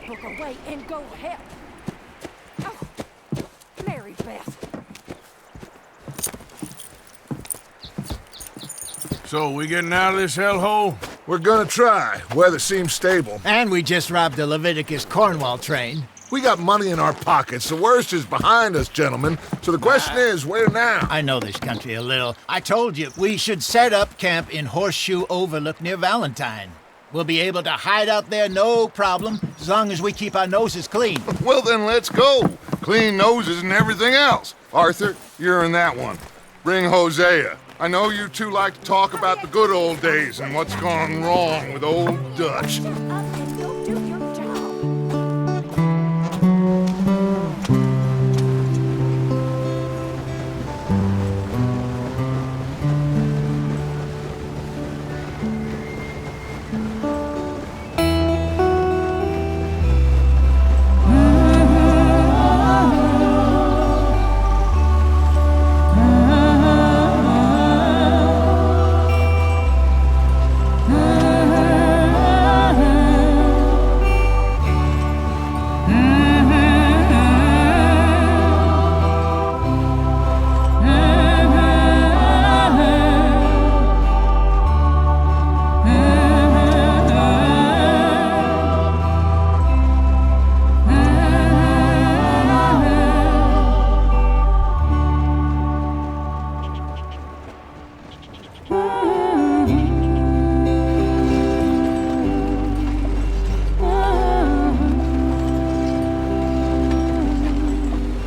book away and go help. Oh, Mary Beth. So, we getting out of this hellhole? We're gonna try. Weather seems stable. And we just robbed the Leviticus Cornwall train. We got money in our pockets. The worst is behind us, gentlemen. So the question is, where now? I know this country a little. I told you, we should set up camp in Horseshoe Overlook near Valentine. We'll be able to hide out there, no problem, as long as we keep our noses clean. Well, then let's go. Clean noses and everything else. Arthur, you're in that one. Bring Hosea. I know you two like to talk about the good old days and what's gone wrong with old Dutch. Shut up and go do your job.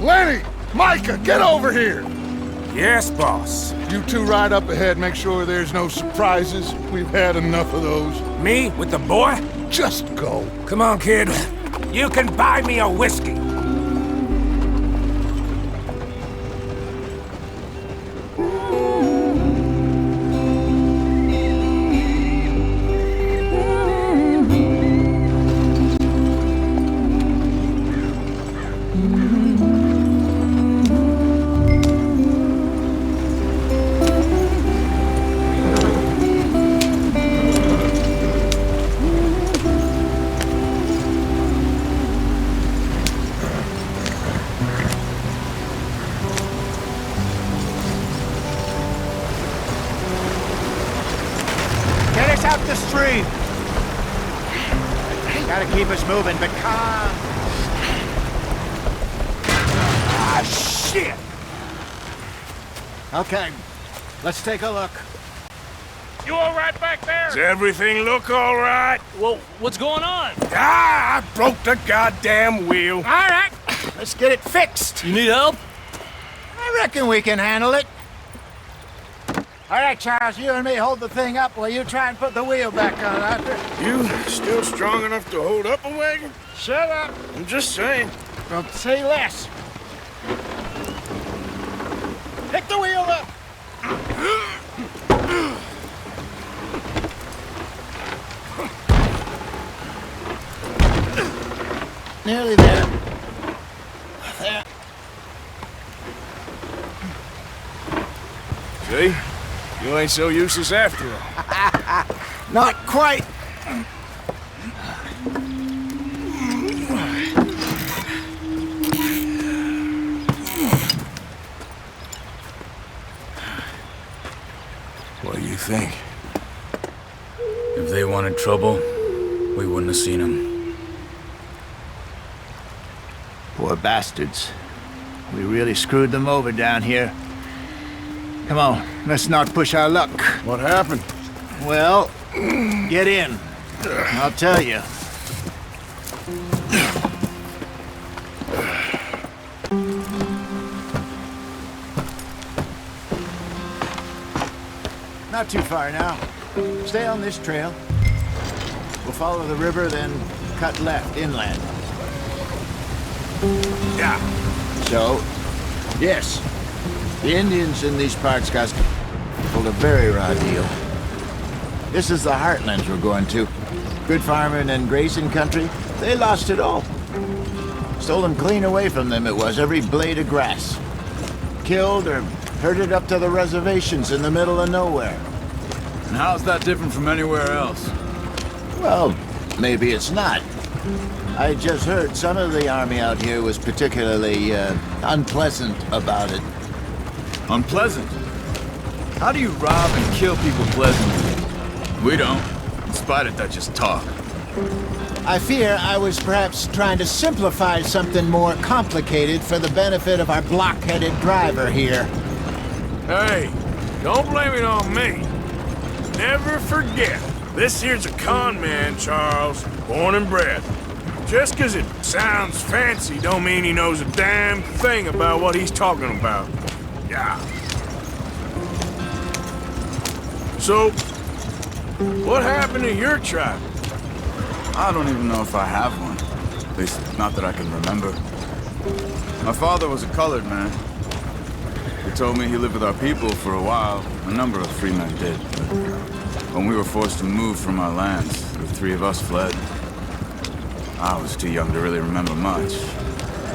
Lenny! Micah, get over here! Yes, boss. You two ride up ahead, make sure there's no surprises. We've had enough of those. Me with the boy? Just go. Come on, kid. You can buy me a whiskey. Get us out the stream. Gotta keep us moving, but calm. Ah, shit! Okay, let's take a look. You all right back there? Does everything look all right? Well, what's going on? Ah, I broke the goddamn wheel. All right, let's get it fixed. You need help? I reckon we can handle it. All right, Charles, you and me hold the thing up while you try and put the wheel back on, Arthur. You still strong enough to hold up a wagon? Shut up. I'm just saying. Don't say less. Pick the wheel up. Nearly there. There. See? You ain't so useless after all. Not quite. What do you think? If they wanted trouble, we wouldn't have seen them. Poor bastards. We really screwed them over down here. Come on, let's not push our luck. What happened? Well, get in. I'll tell you. Not too far now. Stay on this trail. We'll follow the river, then cut left inland. Yeah. So, yes, the Indians in these parts got pulled a very raw deal. This is the heartlands we're going to. Good farming and grazing country, they lost it all. Stolen clean away from them it was, every blade of grass. Killed or herded up to the reservations in the middle of nowhere. And how's that different from anywhere else? Well, maybe it's not. I just heard some of the army out here was particularly unpleasant about it. Unpleasant? How do you rob and kill people pleasantly? We don't. In spite of that, just talk. I fear I was perhaps trying to simplify something more complicated for the benefit of our block-headed driver here. Hey, don't blame it on me. Never forget, this here's a con man, Charles, born and bred. Just 'cause it sounds fancy don't mean he knows a damn thing about what he's talking about. Yeah. So, what happened to your tribe? I don't even know if I have one. At least, not that I can remember. My father was a colored man. He told me he lived with our people for a while. A number of free men did. When we were forced to move from our lands, the three of us fled. I was too young to really remember much.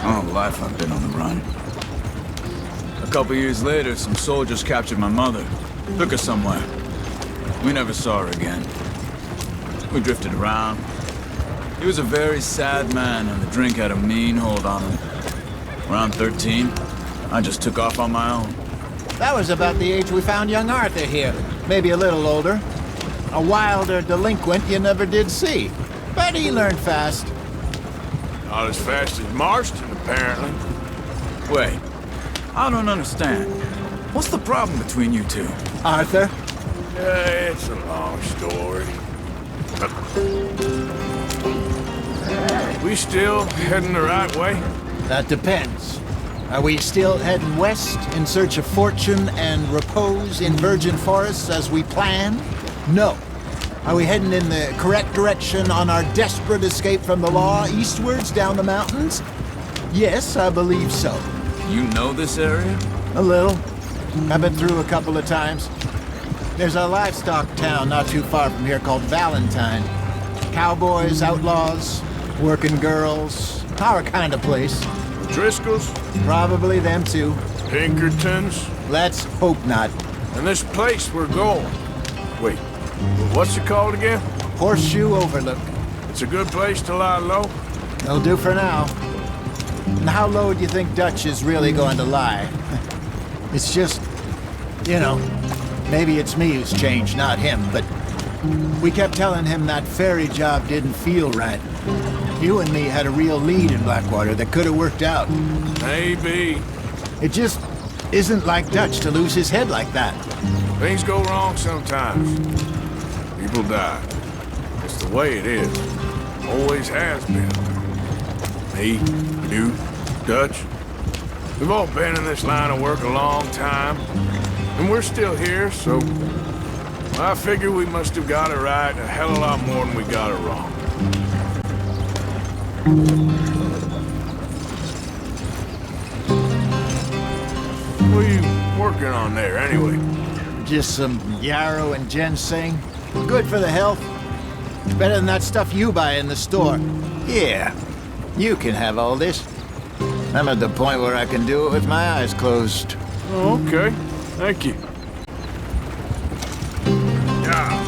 My whole life I've been on the run. A couple years later, some soldiers captured my mother. Took her somewhere. We never saw her again. We drifted around. He was a very sad man, and the drink had a mean hold on him. Around 13, I just took off on my own. That was about the age we found young Arthur here. Maybe a little older. A wilder delinquent you never did see. But he learned fast. Not as fast as Marston, apparently. Wait, I don't understand. What's the problem between you two? Arthur? It's a long story. We still heading the right way? That depends. Are we still heading west in search of fortune and repose in virgin forests as we planned? No. Are we heading in the correct direction on our desperate escape from the law eastwards down the mountains? Yes, I believe so. You know this area? A little. I've been through a couple of times. There's a livestock town not too far from here called Valentine. Cowboys, outlaws, working girls, our kind of place. Driscoll's? Probably them too. Pinkertons? Let's hope not. And this place we're going. Wait, what's it called again? Horseshoe Overlook. It's a good place to lie low? It'll do for now. And how low do you think Dutch is really going to lie? It's just, you know, maybe it's me who's changed, not him, but we kept telling him that ferry job didn't feel right. You and me had a real lead in BlackWater that could have worked out. Maybe. It just isn't like Dutch to lose his head like that. Things go wrong sometimes. People die. It's the way it is. Always has been. Me, you, Dutch. We've all been in this line of work a long time. And we're still here, so I figure we must have got it right a hell of a lot more than we got it wrong. What are you working on there, anyway? Just some yarrow and ginseng. Good for the health. Better than that stuff you buy in the store. Yeah, you can have all this. I'm at the point where I can do it with my eyes closed. Oh, okay. Thank you. Yeah.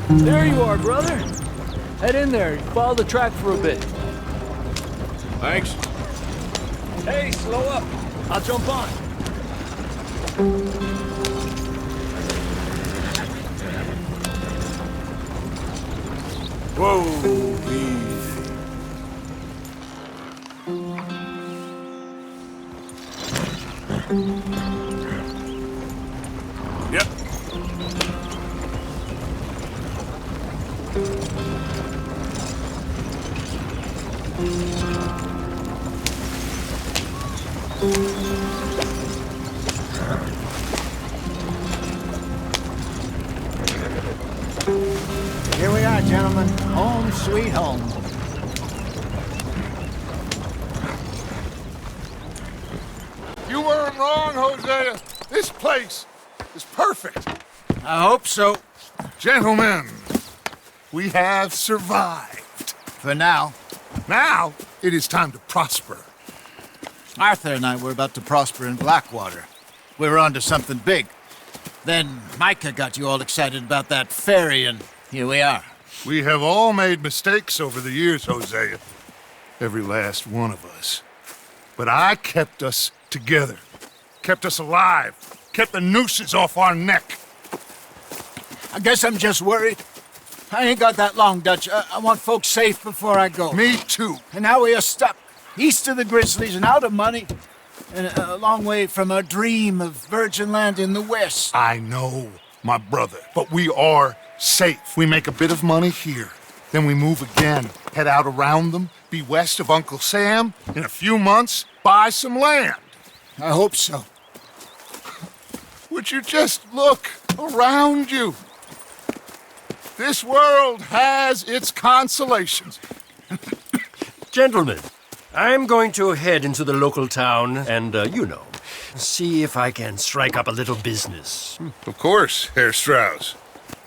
There you are, brother. Head in there. Follow the track for a bit. Thanks. Hey, slow up. I'll jump on. Whoa, easy. Yep. Here we are, gentlemen. Home sweet home. You weren't wrong, Hosea. This place is perfect. I hope so. Gentlemen, we have survived. For now. Now, it is time to prosper. Arthur and I were about to prosper in BlackWater. We were onto something big. Then Micah got you all excited about that ferry, and here we are. We have all made mistakes over the years, Hosea. Every last one of us. But I kept us together. Kept us alive. Kept the nooses off our neck. I guess I'm just worried. I ain't got that long, Dutch. I want folks safe before I go. Me too. And now we are stuck, east of the Grizzlies and out of money, and a long way from our dream of virgin land in the west. I know, my brother, but we are safe. We make a bit of money here. Then we move again, head out around them, be west of Uncle Sam. In a few months, buy some land. I hope so. Would you just look around you? This world has its consolations. Gentlemen, I'm going to head into the local town and, see if I can strike up a little business. Of course, Herr Strauss.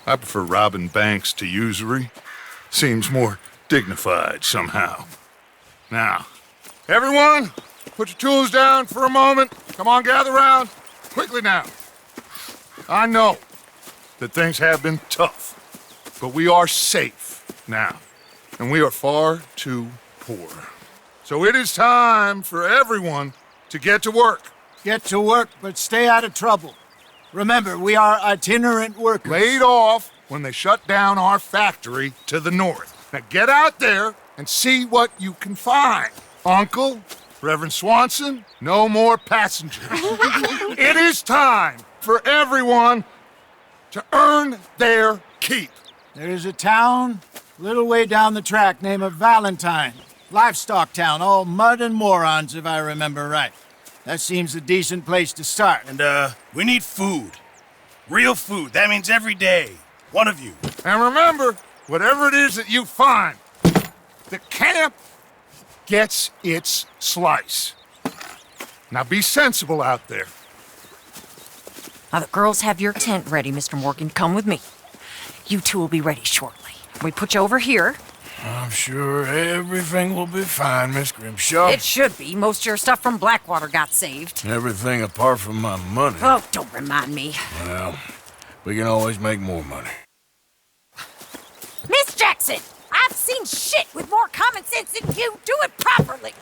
I prefer robbing banks to usury. Seems more dignified somehow. Now, everyone, put your tools down for a moment. Come on, gather round. Quickly now. I know that things have been tough, but we are safe now, and we are far too poor. So it is time for everyone to get to work. Get to work, but stay out of trouble. Remember, we are itinerant workers. Laid off when they shut down our factory to the north. Now get out there and see what you can find. Uncle, Reverend Swanson, no more passengers. It is time for everyone to earn their keep. There is a town a little way down the track named Valentine. Livestock town, all mud and morons, if I remember right. That seems a decent place to start. And, we need food. Real food. That means every day. One of you. And remember, whatever it is that you find, the camp gets its slice. Now be sensible out there. Now, the girls have your tent ready, Mr. Morgan. Come with me. You two will be ready shortly. We put you over here. I'm sure everything will be fine, Miss Grimshaw. It should be. Most of your stuff from BlackWater got saved. Everything apart from my money. Oh, don't remind me. Well, we can always make more money. Miss Jackson, I've seen shit with more common sense than you. Do it properly.